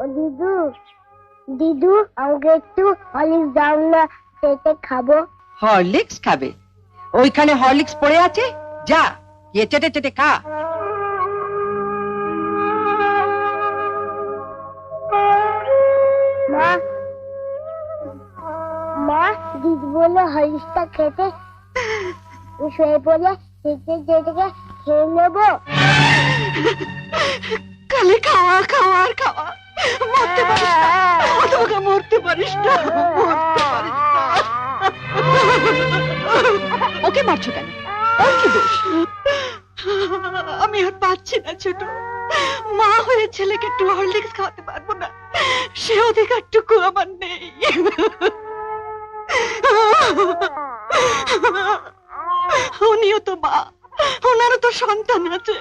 ও দিদু, দিদু আমাকে একটু হরলিক্স দাও না, খেতে খাবো। হরলিক্স খাবে? ওইখানে হরলিক্স পড়ে আছে, যা গিয়ে চেটে চেটে খা। মা, মা দিদি বললো হরলিক্সটা খেতে, শুয়ে পড়ে চেটে চেটে খেয়ে নেবো। খালি খাওয়া খাওয়া আর খাওয়া, মরতে পারিস না, তোকে মরতে পারিস না, মরতে পারিস না। ওকে মারছো কেন? ওর কি দোষ? আমি আর পাচ্ছি না ছোট, মা হয়ে ছেলেকে একটু হরলিক্স খাওয়াতে পারবো না, সে অধিকারটুকু আমার নেই। উনিও তো মা, ওনারও তো সন্তান আছে।